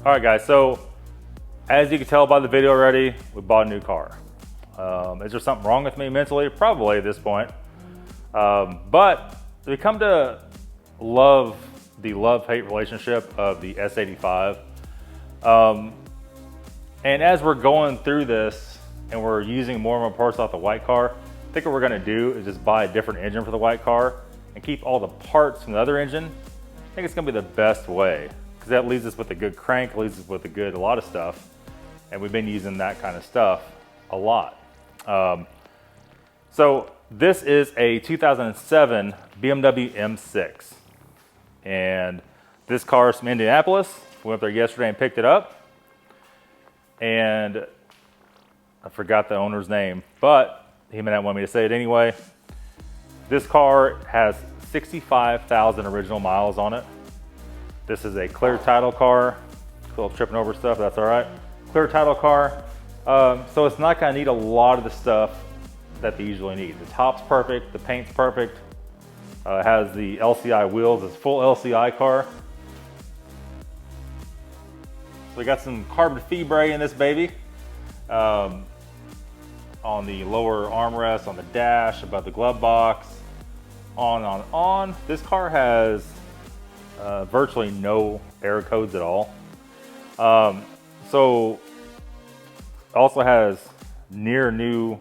All right, guys, so as you can tell by the video already, we bought a new car. Is there something wrong with me mentally? Probably at this point. But we come to love the love-hate relationship of the S85. And as we're going through this and we're using more and more parts off the white car, I think what we're gonna do is just buy a different engine for the white car and keep all the parts from the other engine. I think it's gonna be the best way, because that leaves us with a good crank, leaves us with a lot of stuff. And we've been using that kind of stuff a lot. So this is a 2007 BMW M6. And this car is from Indianapolis. We went there yesterday and picked it up. And I forgot the owner's name, but he may not want me to say it anyway. This car has 65,000 original miles on it. This is a clear title car. A little tripping over stuff, that's all right. Clear title car. So it's not gonna need a lot of the stuff that they usually need. The top's perfect, the paint's perfect. It has the LCI wheels, it's a full LCI car. So we got some carbon fibre in this baby. On the lower armrest, on the dash, above the glove box, on. This car has virtually no air codes at all. So it also has near new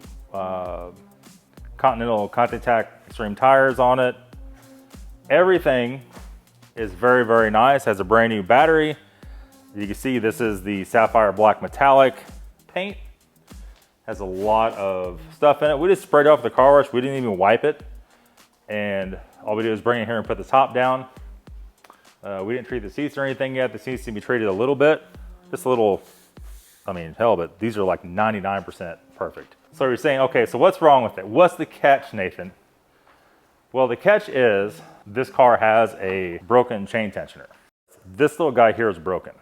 Continental Continental Extreme tires on it. Everything is very, very nice. Has a brand new battery. You can see this is the sapphire black metallic paint. Has a lot of stuff in it. We just sprayed it off the car wash. We didn't even wipe it. And all we did was bring it here and put the top down. We didn't treat the seats or anything yet. The seats need to be treated a little bit. Just a little, I mean, hell, but these are like 99% perfect. So you're saying, okay, so what's wrong with it? What's the catch, Nathan? Well, the catch is this car has a broken chain tensioner. This little guy here is broken.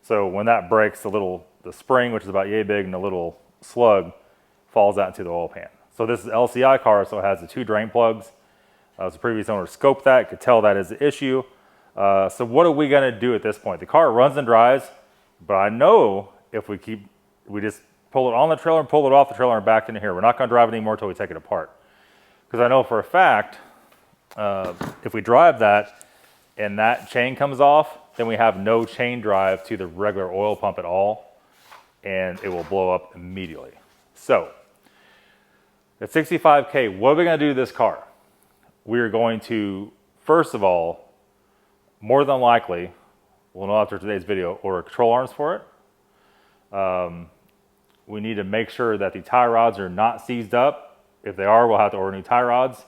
So when that breaks, the spring, which is about yay big, and the little slug falls out into the oil pan. So this is an LCI car, so it has the 2 drain plugs. The previous owner scoped that, could tell that is the issue. So what are we gonna do at this point? The car runs and drives, but I know if we just pull it on the trailer and pull it off the trailer and back into here. We're not gonna drive it anymore until we take it apart. Because I know for a fact, if we drive that and that chain comes off, then we have no chain drive to the regular oil pump at all, and it will blow up immediately. So, at 65K, what are we gonna do to this car? We are going to, first of all, more than likely, we'll know after today's video, order control arms for it. We need to make sure that the tie rods are not seized up. If they are, we'll have to order new tie rods.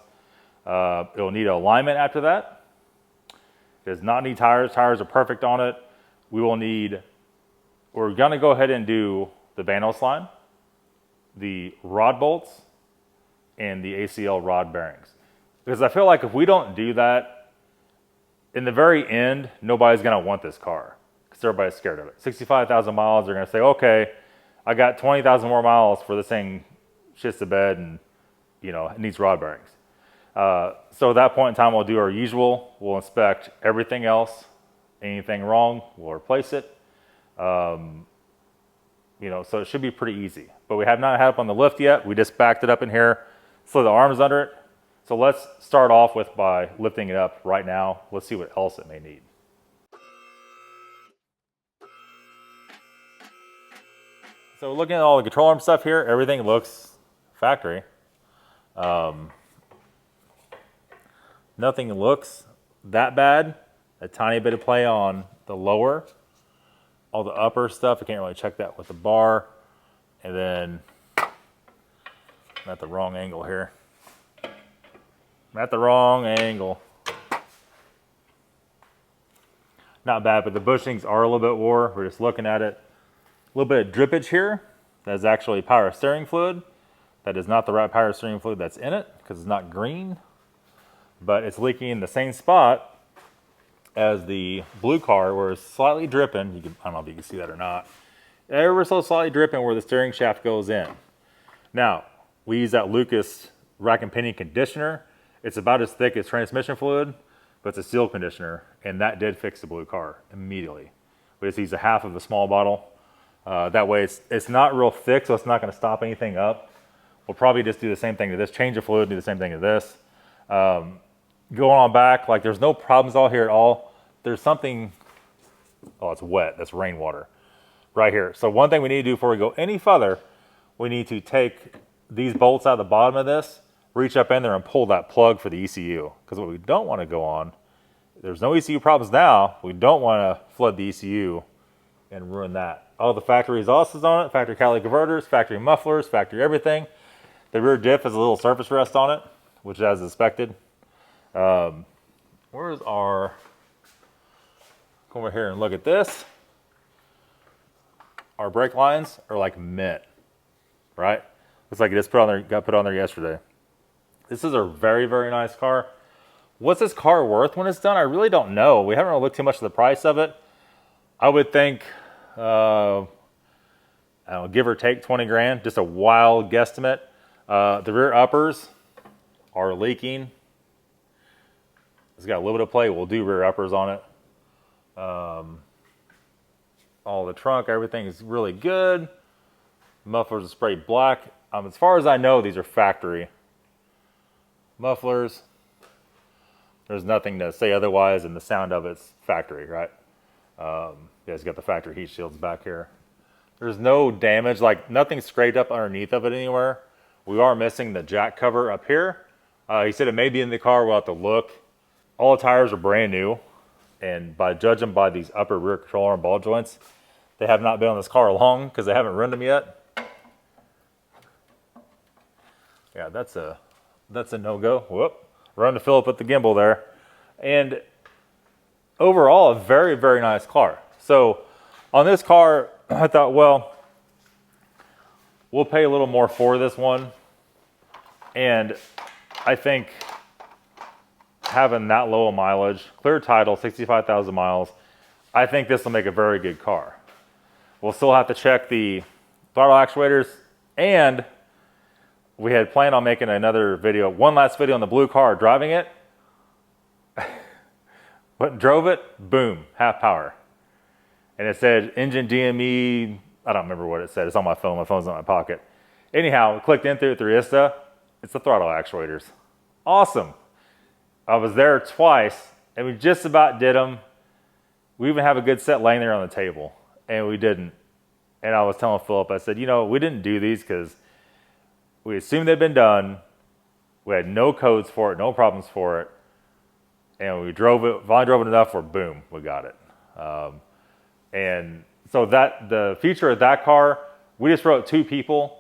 It'll need alignment after that. It does not need tires. Tires are perfect on it. We're gonna go ahead and do the Vanos line, the rod bolts, and the ACL rod bearings. Because I feel like if we don't do that, in the very end, nobody's gonna want this car because everybody's scared of it. 65,000 miles, they're gonna say, okay, I got 20,000 more miles for this thing shits the bed and, you know, it needs rod bearings. So at that point in time, we'll do our usual. We'll inspect everything else. Anything wrong, we'll replace it. You know, so it should be pretty easy. But we have not had it on the lift yet. We just backed it up in here, slid the arms under it. So let's start off by lifting it up right now. Let's see what else it may need. So looking at all the control arm stuff here, everything looks factory. Nothing looks that bad. A tiny bit of play on the lower. All the upper stuff, I can't really check that with the bar. And then, I'm at the wrong angle here. I'm at the wrong angle. Not bad, but the bushings are a little bit wore. We're just looking at it. A little bit of drippage here. That is actually power steering fluid. That is not the right power steering fluid that's in it because it's not green. But it's leaking in the same spot as the blue car where it's slightly dripping. I don't know if you can see that or not. Ever so slightly dripping where the steering shaft goes in. Now, we use that Lucas rack and pinion conditioner. It's about as thick as transmission fluid, but it's a seal conditioner, and that did fix the blue car immediately. We just use a half of the small bottle. That way it's not real thick, so it's not going to stop anything up. We'll probably just do the same thing to this, change the fluid, do the same thing to this. Going on back, like there's no problems all here at all. There's something, oh, it's wet, that's rainwater right here. So one thing we need to do before we go any further, we need to take these bolts out of the bottom of this, reach up in there and pull that plug for the ECU. Because what we don't want to go on, there's no ECU problems now, we don't want to flood the ECU and ruin that. All the factory exhausts is on it, factory catalytic converters, factory mufflers, factory everything. The rear diff has a little surface rest on it, which is as expected. Where's our, come over here and look at this. Our brake lines are like mint, right? Looks like it just got put on there yesterday. This is a very, very nice car. What's this car worth when it's done? I really don't know. We haven't really looked too much at the price of it. I would think, I don't know, give or take 20 grand, just a wild guesstimate. The rear uppers are leaking. It's got a little bit of play. We'll do rear uppers on it. All the trunk, everything is really good. Mufflers are sprayed black. As far as I know, these are factory mufflers. There's nothing to say otherwise, and the sound of it's factory, right? Yeah, it's got the factory heat shields back here. There's no damage, like nothing scraped up underneath of it anywhere. We are missing the jack cover up here. He said it may be in the car. We'll have to look. All the tires are brand new, and by judging by these upper rear control arm ball joints, they have not been on this car long because they haven't run them yet. Yeah, that's a no-go. Whoop. Run to fill up with the gimbal there. And overall, a very, very nice car. So on this car, I thought, well, we'll pay a little more for this one. And I think having that low a mileage, clear title, 65,000 miles, I think this will make a very good car. We'll still have to check the throttle actuators, and we had planned on making another video, one last video on the blue car, driving it. But drove it, boom, half power. And it said engine DME, I don't remember what it said. It's on my phone. My phone's in my pocket. Anyhow, clicked in through ISTA. It's the throttle actuators. Awesome. I was there twice, and we just about did them. We even have a good set laying there on the table, and we didn't. And I was telling Philip, I said, you know, we didn't do these because we assumed they'd been done. We had no codes for it, no problems for it. And we drove it, finally drove it enough where boom, we got it. And so the feature of that car, we just wrote 2 people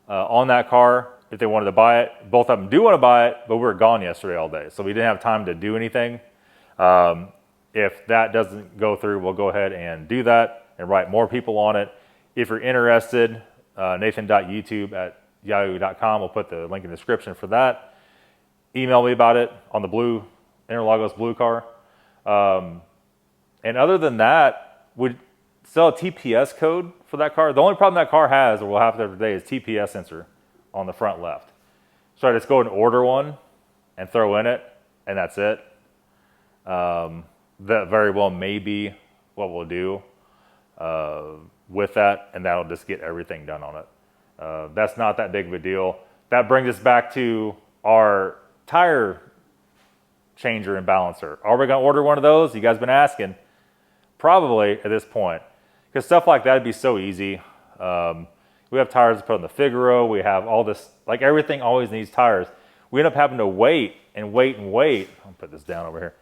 on that car if they wanted to buy it. Both of them do want to buy it, but we were gone yesterday all day, so we didn't have time to do anything. If that doesn't go through, we'll go ahead and do that and write more people on it. If you're interested, nathan.youtube@yahoo.com. We'll put the link in the description for that. Email me about it on the blue Interlagos blue car. And other than that, we sell a TPS code for that car. The only problem that car has, or we'll have it every day, is TPS sensor on the front left. So I just go and order one and throw in it, and that's it. That very well may be what we'll do with that, and that'll just get everything done on it. That's not that big of a deal. That brings us back to our tire changer and balancer. Are we going to order one of those? You guys been asking. Probably at this point, because stuff like that would be so easy. We have tires to put on the Figaro. We have all this, like everything always needs tires. We end up having to wait and wait and wait. I'll put this down over here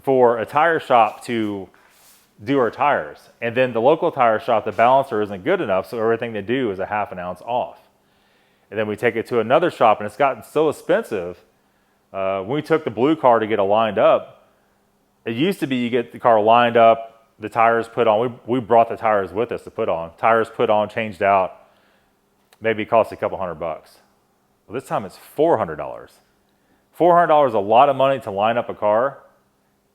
for a tire shop to do our tires. And then the local tire shop, the balancer isn't good enough, so everything they do is a ½ ounce off. And then we take it to another shop, and it's gotten so expensive. When we took the blue car to get it lined up, it used to be you get the car lined up, the tires put on. We brought the tires with us to put on. Tires put on, changed out. Maybe it cost a couple $100. Well, this time it's $400. $400 is a lot of money to line up a car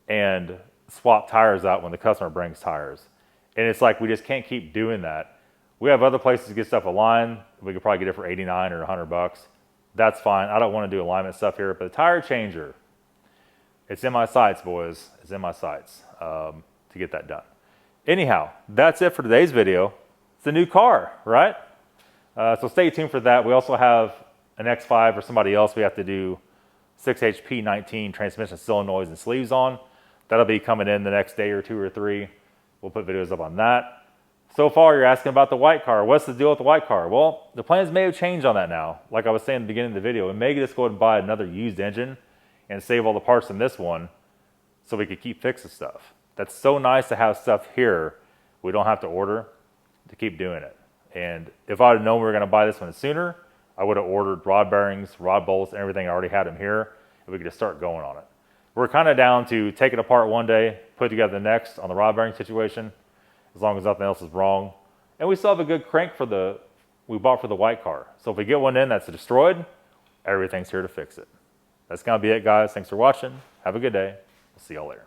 and swap tires out when the customer brings tires. And it's like we just can't keep doing that. We have other places to get stuff aligned. We could probably get it for $89 or $100. That's fine. I don't want to do alignment stuff here, but the tire changer, it's in my sights, boys. It's in my sights to get that done. anyhow, that's it for today's video. It's a new car, right? So stay tuned for that. We also have an X5 or somebody else we have to do 6 HP 19 transmission solenoids and sleeves on. That'll be coming in the next day or 2 or 3. We'll put videos up on that. So far, you're asking about the white car. What's the deal with the white car? Well, the plans may have changed on that now. Like I was saying at the beginning of the video, we may just go ahead and buy another used engine and save all the parts in this one so we could keep fixing stuff. That's so nice to have stuff here we don't have to order to keep doing it. And if I had known we were going to buy this one sooner, I would have ordered rod bearings, rod bolts, and everything. I already had them here, and we could just start going on it. We're kind of down to take it apart one day, put it together the next on the rod bearing situation, as long as nothing else is wrong. And we still have a good crank we bought for the white car. So if we get one in that's destroyed, everything's here to fix it. That's going to be it, guys. Thanks for watching. Have a good day. We'll see y'all later.